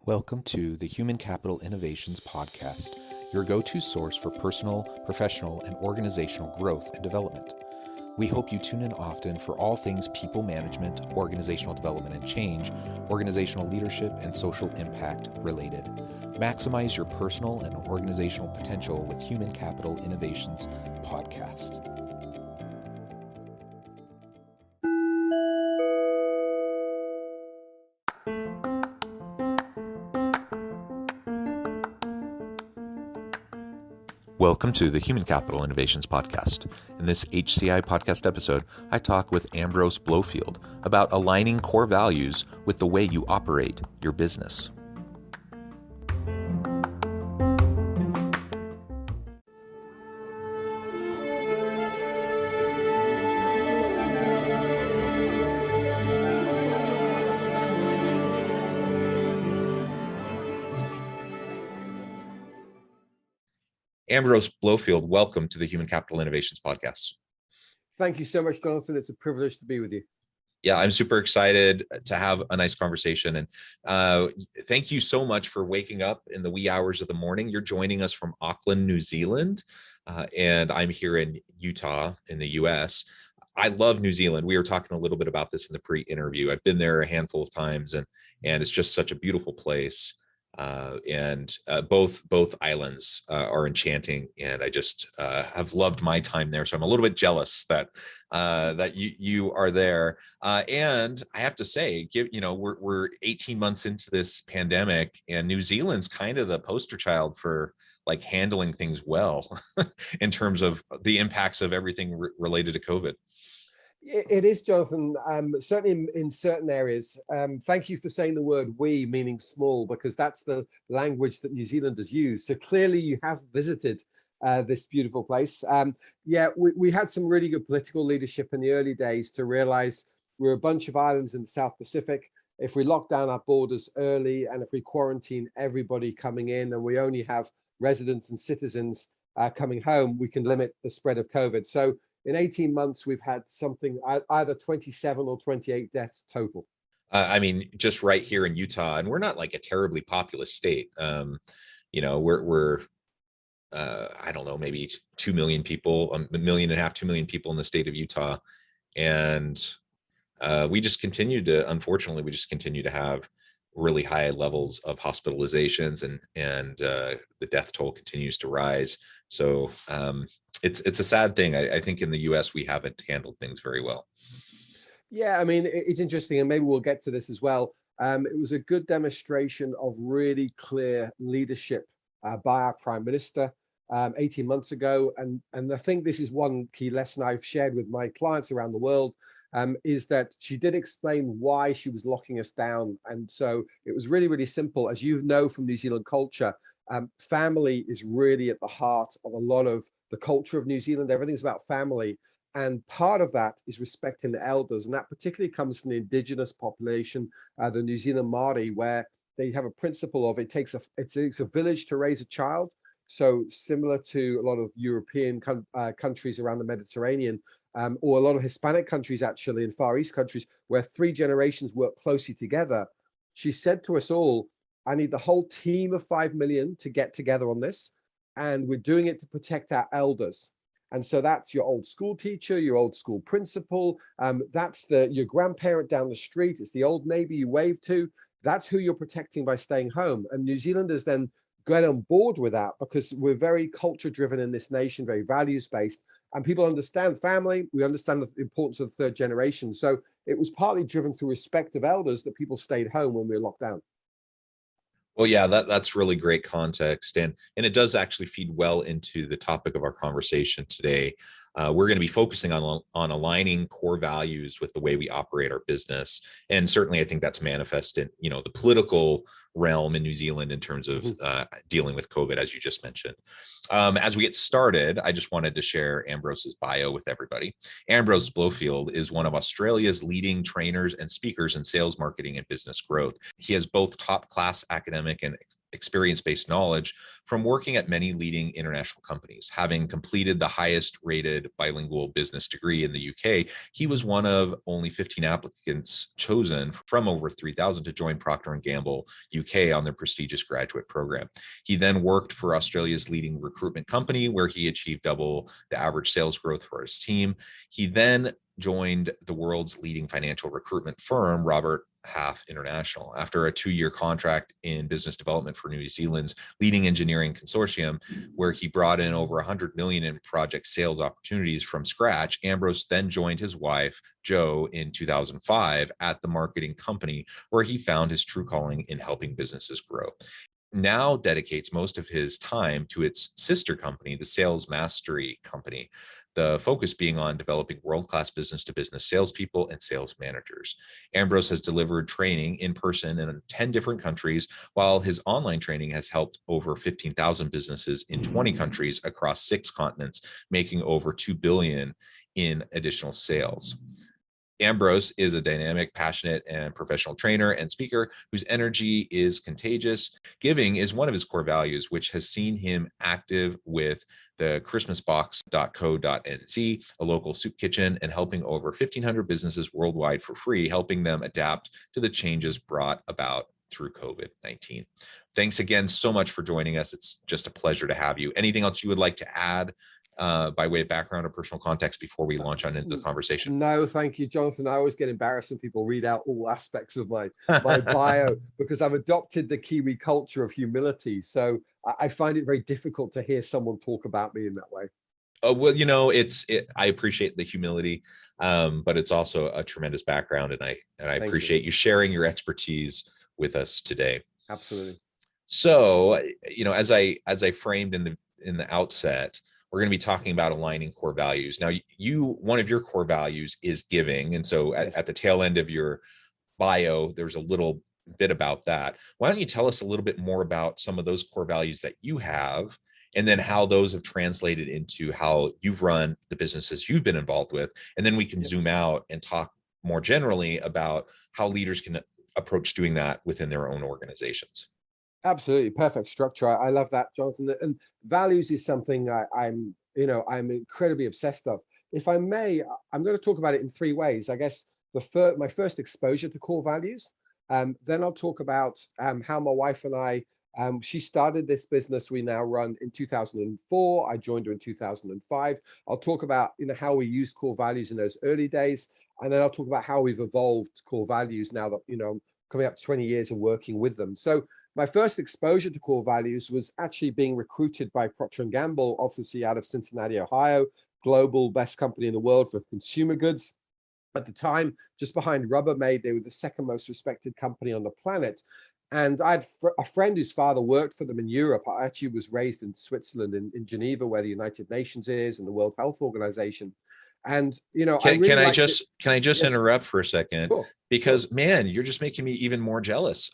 Welcome to the Human Capital Innovations Podcast, your go-to source for personal, professional, and organizational growth and development. We hope you tune in often for all things people management, organizational development and change, organizational leadership, and social impact related. Maximize your personal and organizational potential with Human Capital Innovations Podcast. Welcome to the Human Capital Innovations Podcast. In this HCI podcast episode, I talk with Ambrose Blowfield about aligning core values with the way you operate your business. Ambrose Blowfield, welcome to the Human Capital Innovations Podcast. Thank you so much, Jonathan. It's a privilege to be with you. Yeah, I'm super excited to have a nice conversation. And thank you so much for waking up in the wee hours of the morning. You're joining us from Auckland, New Zealand, and I'm here in Utah in the US. I love New Zealand. We were talking a little bit about this in the pre-interview. I've been there a handful of times, and it's just such a beautiful place. Both islands are enchanting, and I just have loved my time there. So I'm a little bit jealous that you are there. And I have to say, we're 18 months into this pandemic, and New Zealand's kind of the poster child for like handling things well in terms of the impacts of everything related to COVID. It is, Jonathan, certainly in certain areas. Thank you for saying the word we, meaning small, because that's the language that New Zealanders use. So clearly you have visited this beautiful place. We had some really good political leadership in the early days to realize we're a bunch of islands in the South Pacific. If we lock down our borders early, and if we quarantine everybody coming in, and we only have residents and citizens coming home, we can limit the spread of COVID. So in 18 months, we've had something either 27 or 28 deaths total. Just right here in Utah, and we're not like a terribly populous state. We're I don't know, maybe 2 million people, 1.5 million, 2 million people in the state of Utah. And we just continue to have really high levels of hospitalizations, and the death toll continues to rise. So it's a sad thing. I think in the US, we haven't handled things very well. Yeah, it's interesting, and maybe we'll get to this as well. It was a good demonstration of really clear leadership by our Prime Minister 18 months ago. And I think this is one key lesson I've shared with my clients around the world, is that she did explain why she was locking us down. And so it was really, really simple. As you know from New Zealand culture, family is really at the heart of a lot of the culture of New Zealand. Everything's about family. And part of that is respecting the elders. And that particularly comes from the indigenous population, the New Zealand Māori, where they have a principle of it takes a village to raise a child. So similar to a lot of European countries around the Mediterranean, or a lot of Hispanic countries, actually, in Far East countries, where 3 generations work closely together. She said to us all, I need the whole team of 5 million to get together on this. And we're doing it to protect our elders. And so that's your old school teacher, your old school principal. That's your grandparent down the street. It's the old neighbor you wave to. That's who you're protecting by staying home. And New Zealanders then get on board with that, because we're very culture driven in this nation, very values based. And people understand family. We understand the importance of the 3rd generation. So it was partly driven through respect of elders that people stayed home when we were locked down. Well, yeah, that's really great context. And it does actually feed well into the topic of our conversation today. We're going to be focusing on aligning core values with the way we operate our business. And certainly, I think that's manifest in, the political realm in New Zealand in terms of dealing with COVID, as you just mentioned. As we get started, I just wanted to share Ambrose's bio with everybody. Ambrose Blowfield is one of Australia's leading trainers and speakers in sales, marketing, and business growth. He has both top-class academic and experience-based knowledge from working at many leading international companies. Having completed the highest rated bilingual business degree in the UK, he was one of only 15 applicants chosen from over 3,000 to join Procter & Gamble UK on their prestigious graduate program. He then worked for Australia's leading recruitment company, where he achieved double the average sales growth for his team. He then joined the world's leading financial recruitment firm, Robert Half International, after a 2-year contract in business development for New Zealand's leading engineering consortium, where he brought in over 100 million in project sales opportunities from scratch. Ambrose then joined his wife, Jo, in 2005 at the marketing company, where he found his true calling in helping businesses grow. Now dedicates most of his time to its sister company, the Sales Mastery Company, the focus being on developing world-class business-to-business salespeople and sales managers. Ambrose has delivered training in person in 10 different countries, while his online training has helped over 15,000 businesses in 20 countries across 6 continents, making over $2 billion in additional sales. Ambrose is a dynamic, passionate, and professional trainer and speaker whose energy is contagious. Giving is one of his core values, which has seen him active with the christmasbox.co.nz, a local soup kitchen, and helping over 1,500 businesses worldwide for free, helping them adapt to the changes brought about through COVID-19. Thanks again so much for joining us. It's just a pleasure to have you. Anything else you would like to add by way of background or personal context before we launch on into the conversation? No, thank you, Jonathan. I always get embarrassed when people read out all aspects of my bio, because I've adopted the Kiwi culture of humility. So I find it very difficult to hear someone talk about me in that way. Well, I appreciate the humility, but it's also a tremendous background, and I appreciate you sharing your expertise with us today. Absolutely. So, as I framed in the outset, we're going to be talking about aligning core values. Now, one of your core values is giving. And so at the tail end of your bio, there's a little bit about that. Why don't you tell us a little bit more about some of those core values that you have, and then how those have translated into how you've run the businesses you've been involved with. And then we can zoom out and talk more generally about how leaders can approach doing that within their own organizations. Absolutely. Perfect structure. I love that, Jonathan. And values is something I'm incredibly obsessed of. If I may, I'm going to talk about it in 3 ways. I guess my first exposure to core values. Then I'll talk about how my wife and I, she started this business we now run in 2004. I joined her in 2005. I'll talk about how we used core values in those early days. And then I'll talk about how we've evolved core values now that, coming up to 20 years of working with them. So my first exposure to core values was actually being recruited by Procter & Gamble, obviously out of Cincinnati, Ohio, global best company in the world for consumer goods. At the time, just behind Rubbermaid, they were the second most respected company on the planet. And I had a friend whose father worked for them in Europe. I actually was raised in Switzerland, in Geneva, where the United Nations is, and the World Health Organization. And can I just interrupt for a second? Sure. Because man, you're just making me even more jealous.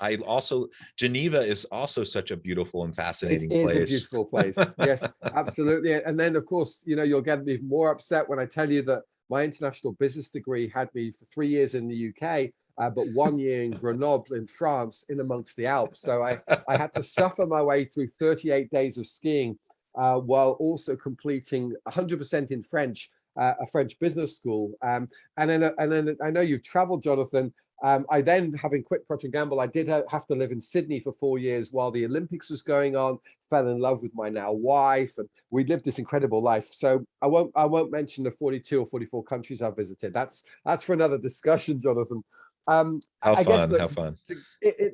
Geneva is also such a beautiful and fascinating place. It is a beautiful place. Yes, absolutely. And then of course, you'll get even more upset when I tell you that my international business degree had me for 3 years in the UK, but 1 year in Grenoble in France, in amongst the Alps. So I had to suffer my way through 38 days of skiing, while also completing 100% in French, a French business school. And then I know you've traveled, Jonathan. I then, having quit Procter & Gamble, I did have to live in Sydney for 4 years while the Olympics was going on, fell in love with my now wife, and we lived this incredible life. So I won't mention the 42 or 44 countries I've visited. That's for another discussion, Jonathan. Have fun.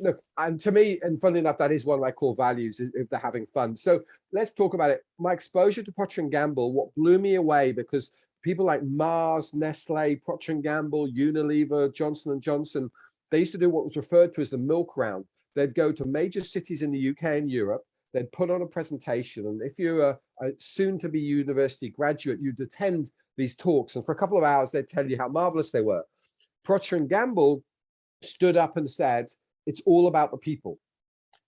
Look, and to me, and funnily enough, that is one of my core values, if they're having fun. So let's talk about it. My exposure to Procter & Gamble, what blew me away, because people like Mars, Nestle, Procter & Gamble, Unilever, Johnson & Johnson, they used to do what was referred to as the milk round. They'd go to major cities in the UK and Europe. They'd put on a presentation. And if you're a soon-to-be university graduate, you'd attend these talks. And for a couple of hours, they'd tell you how marvelous they were. Procter & Gamble stood up and said, it's all about the people.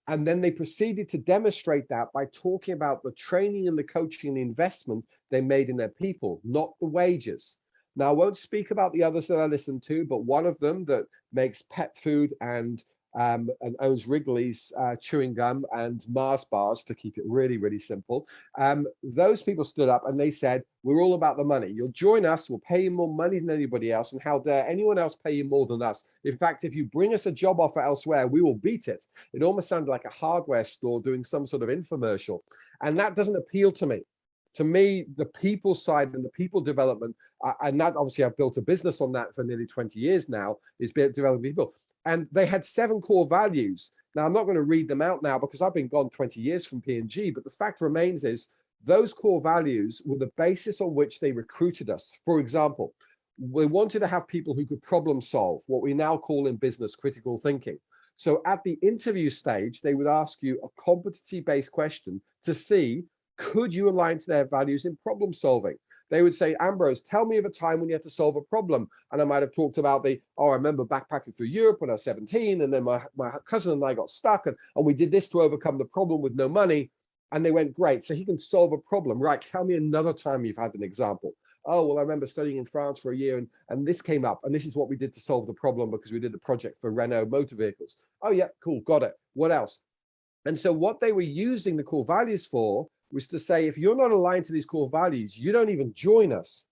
And then they proceeded to demonstrate that by talking about the training and the coaching and the investment they made in their people, not the wages. Now, I won't speak about the others that I listened to, but one of them that makes pet food and and owns Wrigley's chewing gum and Mars bars, to keep it really, really simple. Those people stood up and they said, we're all about the money. You'll join us, we'll pay you more money than anybody else, and how dare anyone else pay you more than us? In fact, if you bring us a job offer elsewhere, we will beat it. It almost sounded like a hardware store doing some sort of infomercial. And that doesn't appeal to me. To me, the people side and the people development, and that obviously I've built a business on that for nearly 20 years now, is developing people. And they had 7 core values. Now, I'm not going to read them out now because I've been gone 20 years from P&G, but the fact remains is those core values were the basis on which they recruited us. For example, we wanted to have people who could problem solve, what we now call in business critical thinking. So at the interview stage, they would ask you a competency-based question to see, could you align to their values in problem solving? They would say, Ambrose, tell me of a time when you had to solve a problem. And I might have talked about I remember backpacking through Europe when I was 17, and then my cousin and I got stuck, and we did this to overcome the problem with no money. And they went, great, so he can solve a problem. Right, tell me another time you've had an example. Oh, well, I remember studying in France for a year, and this came up, and this is what we did to solve the problem because we did a project for Renault motor vehicles. Oh, yeah, cool, got it. What else? And so what they were using the core values for was to say, if you're not aligned to these core values, you don't even join us.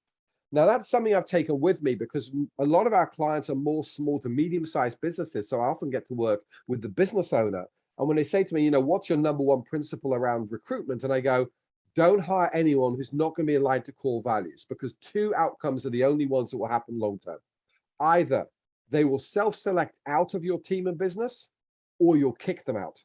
Now, that's something I've taken with me because a lot of our clients are more small to medium-sized businesses. So I often get to work with the business owner. And when they say to me, what's your number one principle around recruitment? And I go, don't hire anyone who's not going to be aligned to core values, because 2 outcomes are the only ones that will happen long-term. Either they will self-select out of your team and business, or you'll kick them out.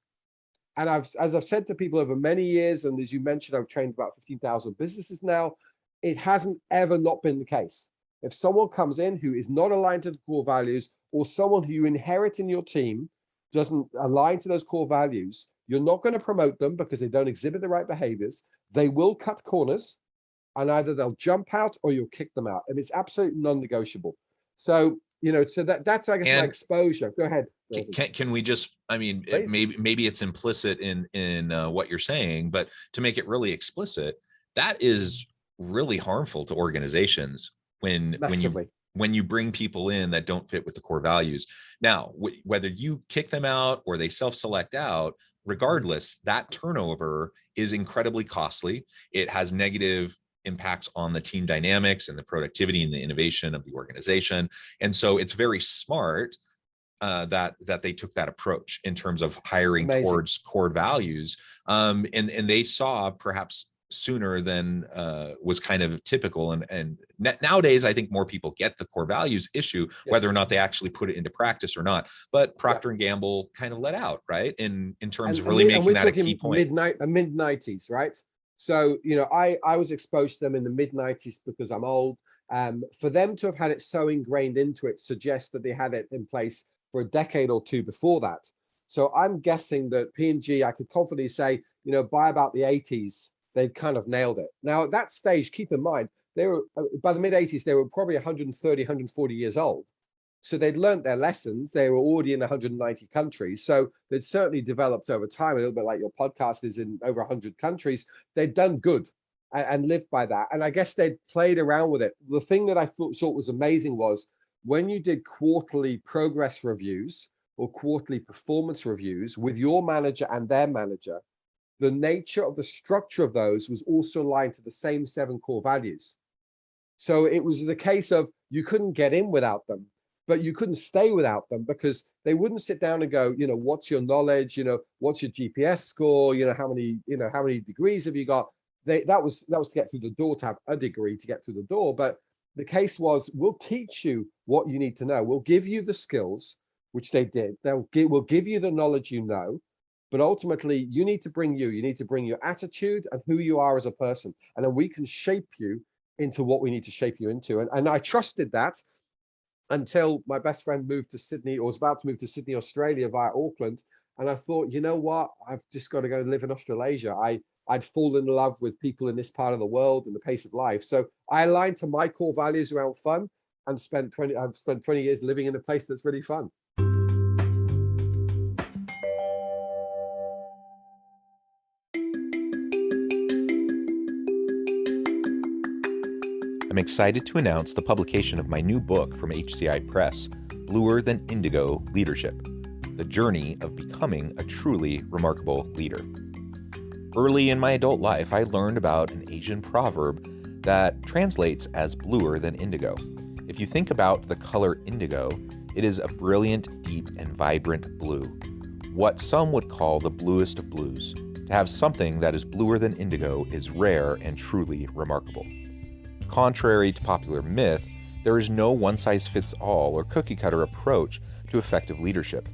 And as I've said to people over many years, and as you mentioned, I've trained about 15,000 businesses now, it hasn't ever not been the case. If someone comes in who is not aligned to the core values, or someone who you inherit in your team doesn't align to those core values, you're not going to promote them because they don't exhibit the right behaviors. They will cut corners, and either they'll jump out or you'll kick them out. And it's absolutely non-negotiable. So, so that's, I guess, my exposure. Go ahead. Can we just, maybe it's implicit in what you're saying, but to make it really explicit, that is really harmful to organizations when you bring people in that don't fit with the core values. Now, whether you kick them out or they self-select out, regardless, that turnover is incredibly costly. It has negative impacts on the team dynamics and the productivity and the innovation of the organization. And so it's very smart that they took that approach in terms of hiring towards core values. And they saw perhaps sooner than was kind of typical. And nowadays, I think more people get the core values issue, whether or not they actually put it into practice or not. But Procter and Gamble kind of let out, right? In terms of really making that a key point. Mid-90s, right? So, I was exposed to them in the mid-90s because I'm old. For them to have had it so ingrained into it suggests that they had it in place for a decade or 2 before that. So I'm guessing that P&G, I could confidently say, by about the 80s, they'd kind of nailed it. Now, at that stage, keep in mind, they were, by the mid-80s, they were probably 130, 140 years old. So they'd learned their lessons. They were already in 190 countries. So they'd certainly developed over time, a little bit like your podcast is in over 100 countries. They'd done good and lived by that. And I guess they'd played around with it. The thing that I thought was amazing was when you did quarterly progress reviews or quarterly performance reviews with your manager and their manager, the nature of the structure of those was also aligned to the same 7 core values. So it was the case of you couldn't get in without them, but you couldn't stay without them because they wouldn't sit down and go, what's your knowledge? What's your GPS score? How many degrees have you got? That was to get through the door, to have a degree to get through the door. But the case was, we'll teach you what you need to know. We'll give you the skills, which they did. We'll give you the knowledge, but ultimately you need to bring your attitude and who you are as a person. And then we can shape you into what we need to shape you into. And I trusted that until my best friend moved to Sydney, or was about to move to Sydney, Australia via Auckland. And I thought, you know what? I've just got to go and live in Australasia. I'd fallen in love with people in this part of the world and the pace of life. So I aligned to my core values around fun and I've spent 20 years living in a place that's really fun. I'm excited to announce the publication of my new book from HCI Press, Bluer Than Indigo Leadership: The the journey of becoming a truly remarkable leader. Early in my adult life, I learned about an Asian proverb that translates as bluer than indigo. If you think about the color indigo, it is a brilliant, deep, and vibrant blue, what some would call the bluest of blues. To have something that is bluer than indigo is rare and truly remarkable. Contrary to popular myth, there is no one-size-fits-all or cookie-cutter approach to effective leadership.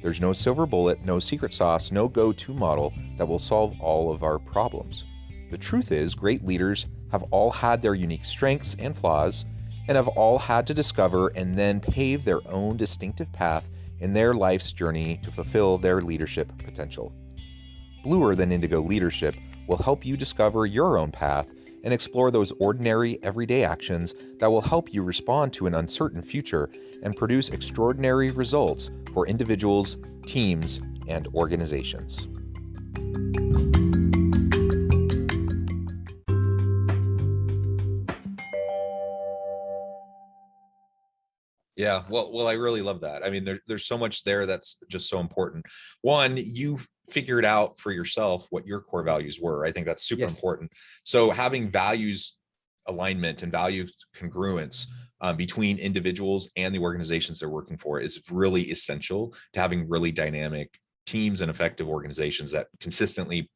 There's no silver bullet, no secret sauce, no go-to model that will solve all of our problems. The truth is, great leaders have all had their unique strengths and flaws, and have all had to discover and then pave their own distinctive path in their life's journey to fulfill their leadership potential. Bluer than indigo leadership will help you discover your own path and explore those ordinary, everyday actions that will help you respond to an uncertain future and produce extraordinary results for individuals, teams, and organizations. Yeah, well, I really love that. I mean, there's so much there that's just so important. One, you figured out for yourself what your core values were. I think that's super important. So having values alignment and value congruence between individuals and the organizations they're working for is really essential to having really dynamic teams and effective organizations that consistently,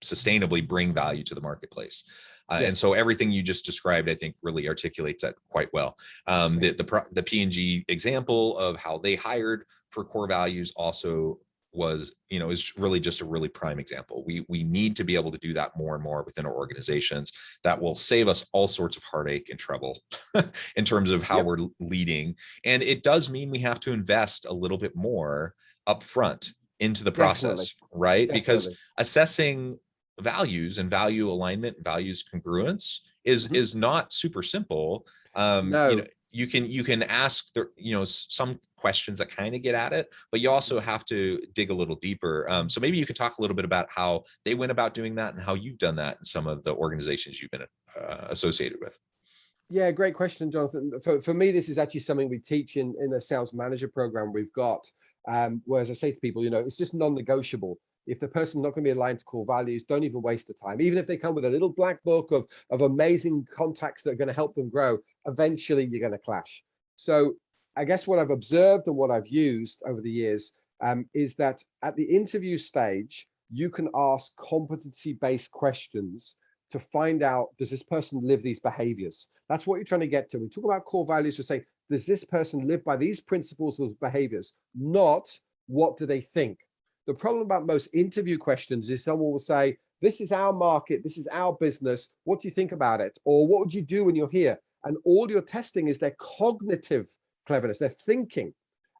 sustainably bring value to the marketplace. And so everything you just described, I think, really articulates that quite well. The P&G example of how they hired for core values also was, is really just a really prime example. We need to be able to do that more and more within our organizations. That will save us all sorts of heartache and trouble in terms of how we're leading. And it does mean we have to invest a little bit more upfront into the process, right? Because assessing values and value alignment, values congruence is not super simple. You can ask some questions that kind of get at it, but you also have to dig a little deeper. So maybe you could talk a little bit about how they went about doing that and how you've done that in some of the organizations you've been associated with. Yeah, great question, Jonathan. For me, this is actually something we teach in a sales manager program we've got. Whereas I say to people, it's just non-negotiable. If the person's not going to be aligned to core values, don't even waste the time. Even if they come with a little black book of amazing contacts that are going to help them grow, eventually you're going to clash. So I guess what I've observed and what I've used over the years is that at the interview stage, you can ask competency-based questions to find out, does this person live these behaviors? That's what you're trying to get to. We talk about core values, we say, does this person live by these principles or behaviors? Not what do they think? The problem about most interview questions is someone will say, this is our market, this is our business, what do you think about it? Or what would you do when you're here? And all you're testing is their cognitive cleverness, their thinking.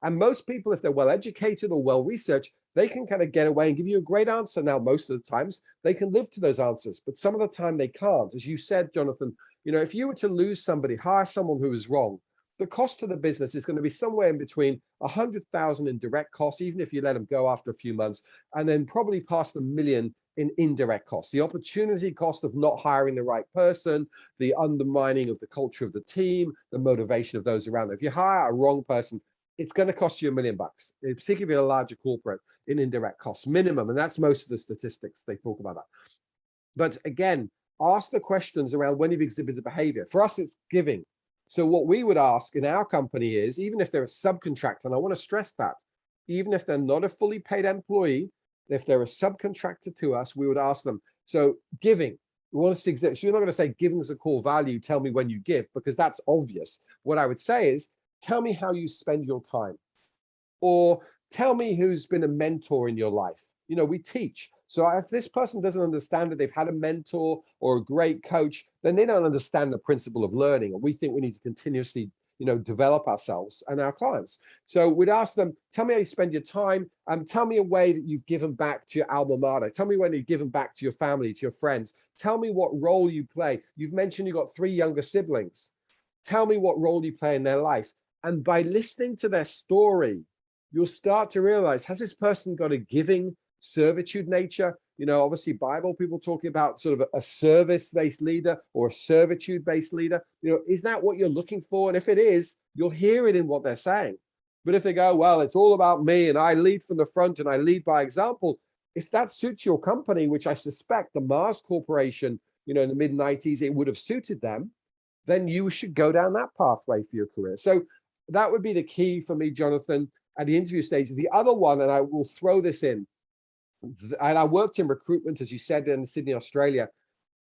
And most people, if they're well educated or well researched, they can kind of get away and give you a great answer. Now, most of the times they can live to those answers, but some of the time they can't. As you said, Jonathan, if you were to lose somebody, hire someone who is wrong, the cost to the business is going to be somewhere in between 100,000 in direct costs, even if you let them go after a few months, and then probably past $1 million in indirect costs. The opportunity cost of not hiring the right person, the undermining of the culture of the team, the motivation of those around them. If you hire a wrong person, it's going to cost you $1 million, particularly if you're a larger corporate, in indirect costs minimum. And that's most of the statistics. They talk about that. But again, ask the questions around when you've exhibited behavior. For us, it's giving. So what we would ask in our company is, even if they're a subcontractor, and I want to stress that, even if they're not a fully paid employee, if they're a subcontractor to us, we would ask them, so giving, we want us to exhibit. So you're not going to say giving is a core value, tell me when you give, because that's obvious. What I would say is, tell me how you spend your time, or tell me who's been a mentor in your life. We teach. So if this person doesn't understand that they've had a mentor or a great coach, then they don't understand the principle of learning. And we think we need to continuously, develop ourselves and our clients. So we'd ask them, tell me how you spend your time, and tell me a way that you've given back to your alma mater. Tell me when you've given back to your family, to your friends. Tell me what role you play. You've mentioned you've got 3 younger siblings. Tell me what role you play in their life. And by listening to their story, you'll start to realize, has this person got a giving servitude nature? Obviously Bible people talking about sort of a service-based leader or a servitude-based leader. Is that what you're looking for? And if it is, you'll hear it in what they're saying. But if they go, well, it's all about me and I lead from the front and I lead by example, if that suits your company, which I suspect the Mars Corporation, in the mid-90s, it would have suited them, then you should go down that pathway for your career. So that would be the key for me, Jonathan, at the interview stage. The other one, and I will throw this in, and I worked in recruitment, as you said, in Sydney, Australia.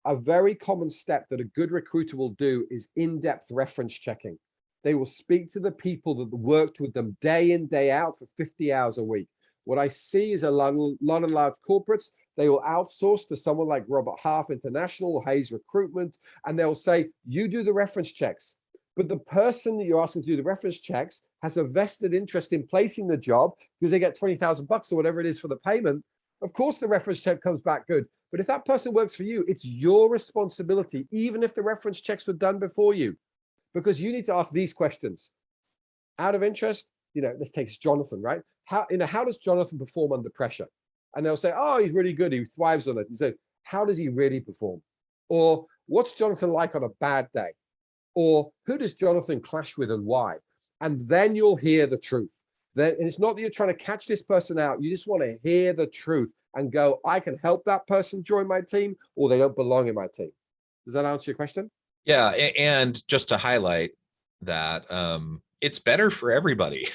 A very common step that a good recruiter will do is in-depth reference checking. They will speak to the people that worked with them day in, day out for 50 hours a week. What I see is a lot of large corporates, they will outsource to someone like Robert Half International or Hayes Recruitment, and they'll say, you do the reference checks. But the person that you're asking to do the reference checks has a vested interest in placing the job because they get 20,000 bucks or whatever it is for the payment. Of course, the reference check comes back good. But if that person works for you, it's your responsibility, even if the reference checks were done before you, because you need to ask these questions. Out of interest, let's take Jonathan, right? How does Jonathan perform under pressure? And they'll say, oh, he's really good. He thrives on it. And so how does he really perform? Or what's Jonathan like on a bad day? Or who does Jonathan clash with and why? And then you'll hear the truth. And it's not that you're trying to catch this person out. You just want to hear the truth and go, I can help that person join my team, or they don't belong in my team. Does that answer your question? Yeah. And just to highlight that, it's better for everybody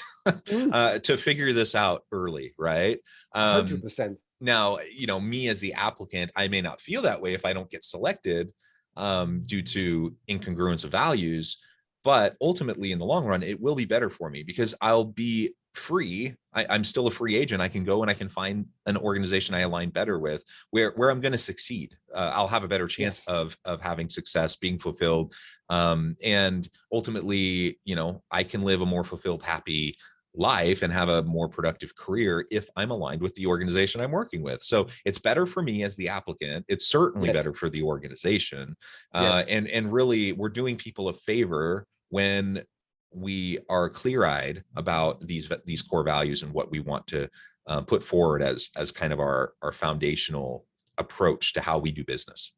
to figure this out early, right? 100%. Now, me as the applicant, I may not feel that way if I don't get selected due to incongruence of values, but ultimately in the long run, it will be better for me because I'll be free. I'm still a free agent. I can go and I can find an organization I align better with where I'm going to succeed. I'll have a better chance of having success, being fulfilled. And ultimately, I can live a more fulfilled, happy life and have a more productive career if I'm aligned with the organization I'm working with. So it's better for me as the applicant. It's certainly better for the organization. And really, we're doing people a favor when we are clear-eyed about these core values and what we want to put forward as kind of our foundational approach to how we do business.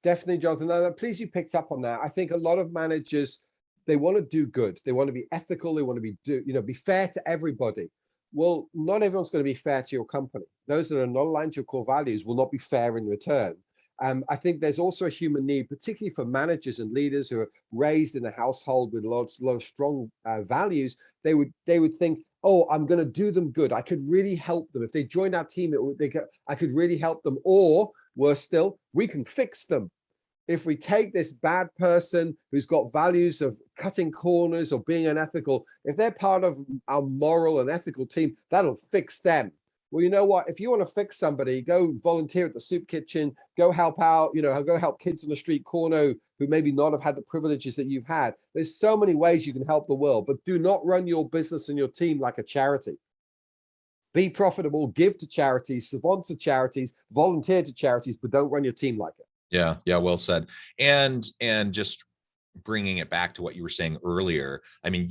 Definitely, Jonathan. I'm pleased you picked up on that. I think a lot of managers, they want to do good. They want to be ethical. They want to be fair to everybody. Well, not everyone's going to be fair to your company. Those that are not aligned to your core values will not be fair in return. I think there's also a human need, particularly for managers and leaders who are raised in a household with a lot of strong values. They would think, oh, I'm going to do them good. I could really help them. If they joined our team, I could really help them. Or worse still, we can fix them. If we take this bad person who's got values of cutting corners or being unethical, if they're part of our moral and ethical team, that'll fix them. Well, you know what? If you want to fix somebody, go volunteer at the soup kitchen, go help out, go help kids on the street corner who maybe not have had the privileges that you've had. There's so many ways you can help the world, but do not run your business and your team like a charity. Be profitable, give to charities, sponsor charities, volunteer to charities, but don't run your team like it. Yeah. Well said. And just bringing it back to what you were saying earlier. I mean,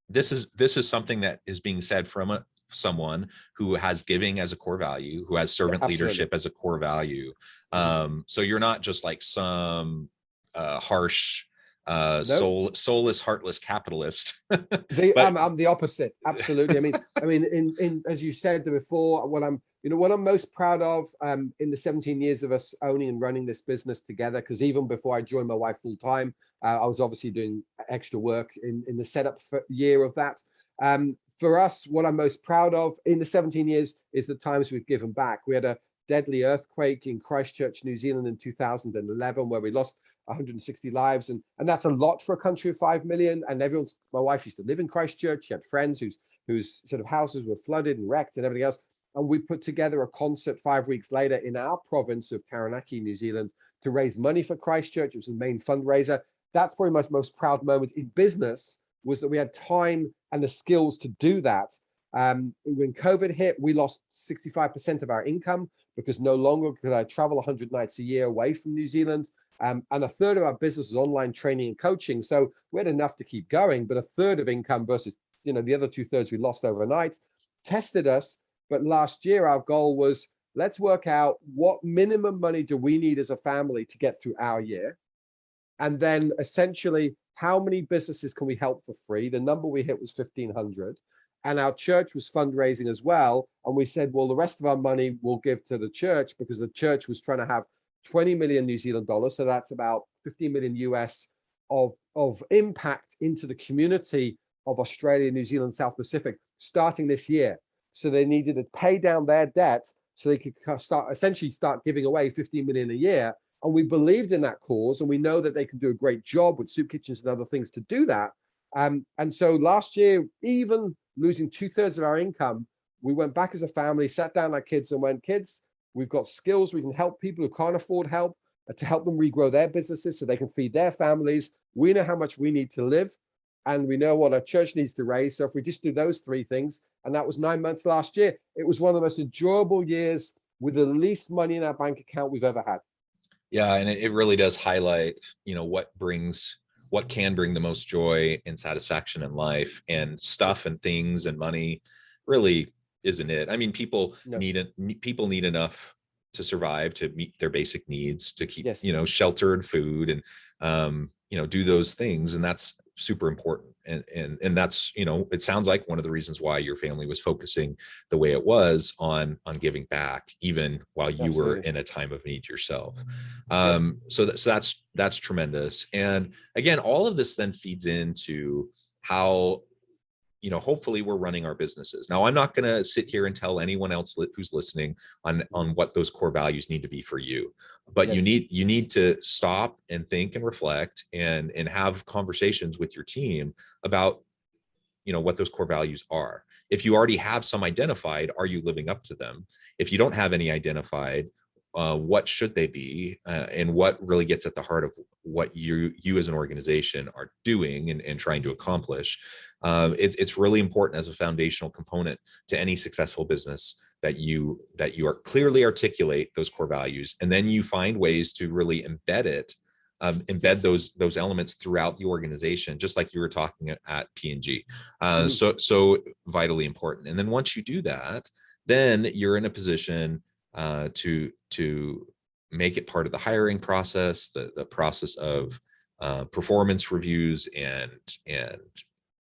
this is something that is being said from someone who has giving as a core value, who has servant leadership as a core value. So you're not just like some harsh, soulless, heartless capitalist. I'm the opposite. Absolutely. I mean, in as you said before, what I'm most proud of in the 17 years of us owning and running this business together, because even before I joined my wife full time, I was obviously doing extra work in the setup year of that. For us, what I'm most proud of in the 17 years is the times we've given back. We had a deadly earthquake in Christchurch, New Zealand in 2011, where we lost 160 lives. And that's a lot for a country of 5 million. And my wife used to live in Christchurch. She had friends whose sort of houses were flooded and wrecked and everything else. And we put together a concert 5 weeks later in our province of Taranaki, New Zealand, to raise money for Christchurch. It was the main fundraiser. That's probably my most proud moment in business, was that we had time and the skills to do that. When COVID hit, we lost 65% of our income because no longer could I travel 100 nights a year away from New Zealand. And a third of our business is online training and coaching. So we had enough to keep going, but a third of income versus, the other 2/3 we lost overnight tested us. But last year, our goal was, let's work out what minimum money do we need as a family to get through our year. And then essentially, how many businesses can we help for free? The number we hit was 1,500. And our church was fundraising as well. And we said, well, the rest of our money we'll give to the church, because the church was trying to have 20 million New Zealand dollars. So that's about 15 million US of impact into the community of Australia, New Zealand, South Pacific, starting this year. So they needed to pay down their debt so they could essentially start giving away 15 million a year. And we believed in that cause, and we know that they can do a great job with soup kitchens and other things to do that. And so last year, even losing 2/3 of our income, we went back as a family, sat down our kids and went, kids, we've got skills. We can help people who can't afford help, to help them regrow their businesses so they can feed their families. We know how much we need to live, and we know what our church needs to raise. So if we just do those three things, and that was 9 months last year, it was one of the most enjoyable years with the least money in our bank account we've ever had. Yeah, and it really does highlight, what can bring the most joy and satisfaction in life, and stuff and things and money really isn't it. I mean, people need enough to survive, to meet their basic needs, to keep, shelter and food, and do those things. And that's super important. And that's, it sounds like one of the reasons why your family was focusing the way it was on giving back, even while you were in a time of need yourself. So that's tremendous. And again, all of this then feeds into how, hopefully we're running our businesses. Now, I'm not going to sit here and tell anyone else who's listening on what those core values need to be for you, but you need to stop and think and reflect and have conversations with your team about, what those core values are. If you already have some identified, are you living up to them? If you don't have any identified, what should they be, and what really gets at the heart of what you as an organization are doing and trying to accomplish. It's really important as a foundational component to any successful business that you are clearly articulate those core values, and then you find ways to really embed those elements throughout the organization, just like you were talking at P&G. So vitally important. And then once you do that, then you're in a position to make it part of the hiring process, the process of performance reviews and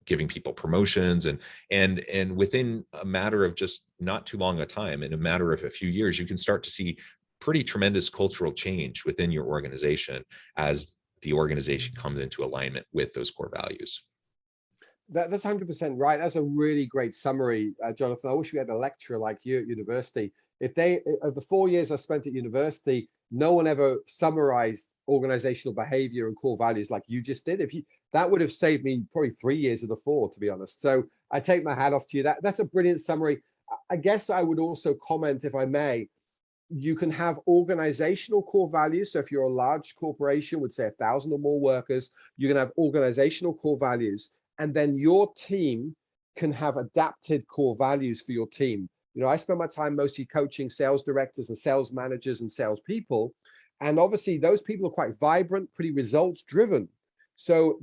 giving people promotions, and within a matter of just not too long a time, in a matter of a few years, you can start to see pretty tremendous cultural change within your organization as the organization comes into alignment with those core values. That's 100% right. That's a really great summary, Jonathan. I wish we had a lecturer like you at university. Of the 4 years I spent at university, no one ever summarized organizational behavior and core values like you just did. That would have saved me probably 3 years of the 4, to be honest. So I take my hat off to you. That's a brilliant summary. I guess I would also comment, if I may, you can have organizational core values. So if you're a large corporation with say 1,000 or more workers, you can have organizational core values. And then your team can have adapted core values for your team. I spend my time mostly coaching sales directors and sales managers and salespeople. And obviously those people are quite vibrant, pretty results driven. So,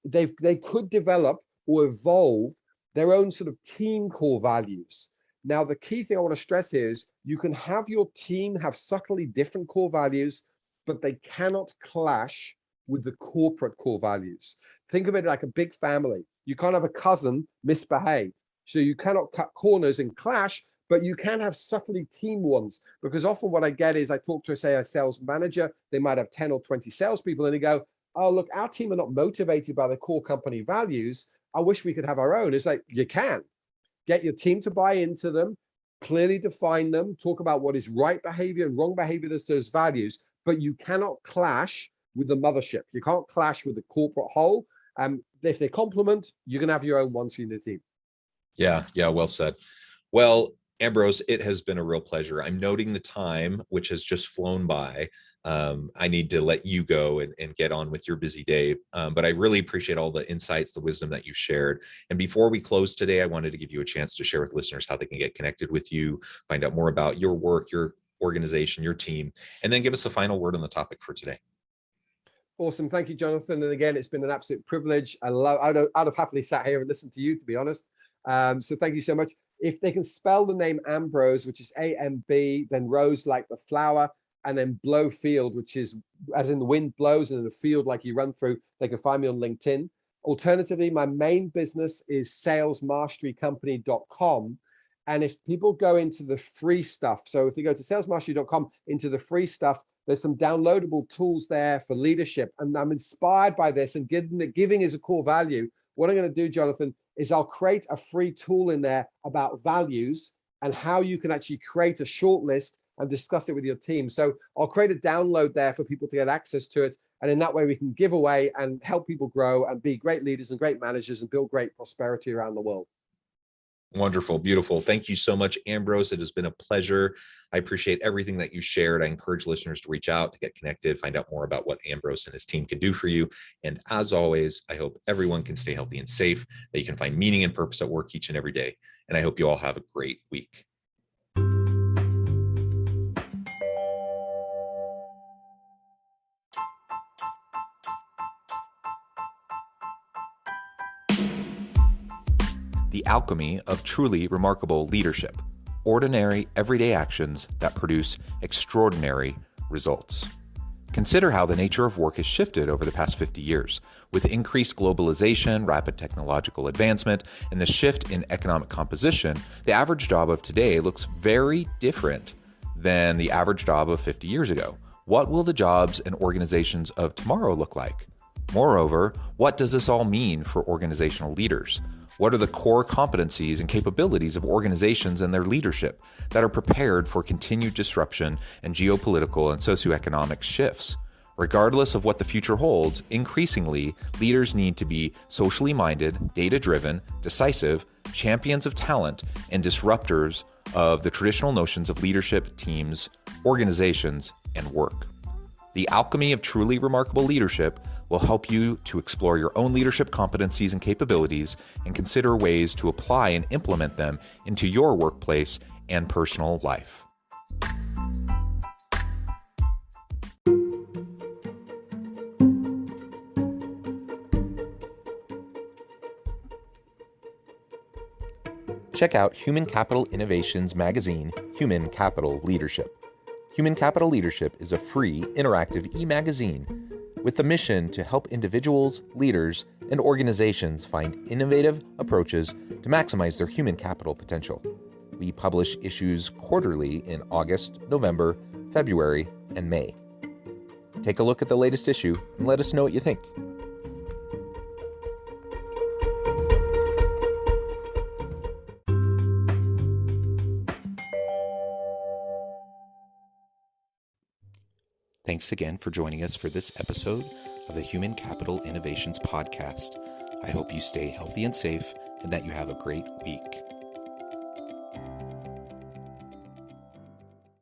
they could develop or evolve their own sort of team core values. Now, the key thing I want to stress here is you can have your team have subtly different core values, but they cannot clash with the corporate core values. Think of it like a big family. You can't have a cousin misbehave. So you cannot cut corners and clash, but you can have subtly team ones, because often what I get is I talk to, say, a sales manager, they might have 10 or 20 salespeople, and they go, oh, look, our team are not motivated by the core company values. I wish we could have our own. It's like, you can. Get your team to buy into them, clearly define them, talk about what is right behavior and wrong behavior, those values, but you cannot clash with the mothership. You can't clash with the corporate whole. If they complement, you can have your own ones for your team. Yeah, well said. Well, Ambrose, it has been a real pleasure. I'm noting the time, which has just flown by. I need to let you go and get on with your busy day. But I really appreciate all the insights, the wisdom that you shared. And before we close today, I wanted to give you a chance to share with listeners how they can get connected with you, find out more about your work, your organization, your team, and then give us a final word on the topic for today. Awesome. Thank you, Jonathan. And again, it's been an absolute privilege. I'd have happily sat here and listened to you, to be honest. So thank you so much. If they can spell the name Ambrose, which is A-M-B, then Rose like the flower, and then Blowfield, which is as in the wind blows and in the field like you run through. They can find me on LinkedIn. Alternatively, my main business is salesmasterycompany.com. And if people go into the free stuff, so if they go to salesmastery.com into the free stuff, there's some downloadable tools there for leadership. And I'm inspired by this, and giving is a core value. What I'm going to do, Jonathan, is I'll create a free tool in there about values and how you can actually create a short list and discuss it with your team. So I'll create a download there for people to get access to it. And in that way, we can give away and help people grow and be great leaders and great managers and build great prosperity around the world. Wonderful. Beautiful. Thank you so much, Ambrose. It has been a pleasure. I appreciate everything that you shared. I encourage listeners to reach out, to get connected, find out more about what Ambrose and his team can do for you. And as always, I hope everyone can stay healthy and safe, that you can find meaning and purpose at work each and every day. And I hope you all have a great week. The alchemy of truly remarkable leadership. Ordinary, everyday actions that produce extraordinary results. Consider how the nature of work has shifted over the past 50 years. With increased globalization, rapid technological advancement, and the shift in economic composition, the average job of today looks very different than the average job of 50 years ago. What will the jobs and organizations of tomorrow look like? Moreover, what does this all mean for organizational leaders? What are the core competencies and capabilities of organizations and their leadership that are prepared for continued disruption and geopolitical and socioeconomic shifts? Regardless of what the future holds, increasingly, leaders need to be socially minded, data-driven, decisive, champions of talent, and disruptors of the traditional notions of leadership, teams, organizations, and work. The alchemy of truly remarkable leadership will help you to explore your own leadership competencies and capabilities and consider ways to apply and implement them into your workplace and personal life. Check out Human Capital Innovations magazine, Human Capital Leadership. Human Capital Leadership is a free, interactive e-magazine with the mission to help individuals, leaders, and organizations find innovative approaches to maximize their human capital potential. We publish issues quarterly in August, November, February, and May. Take a look at the latest issue and let us know what you think. Thanks again for joining us for this episode of the Human Capital Innovations Podcast. I hope you stay healthy and safe and that you have a great week.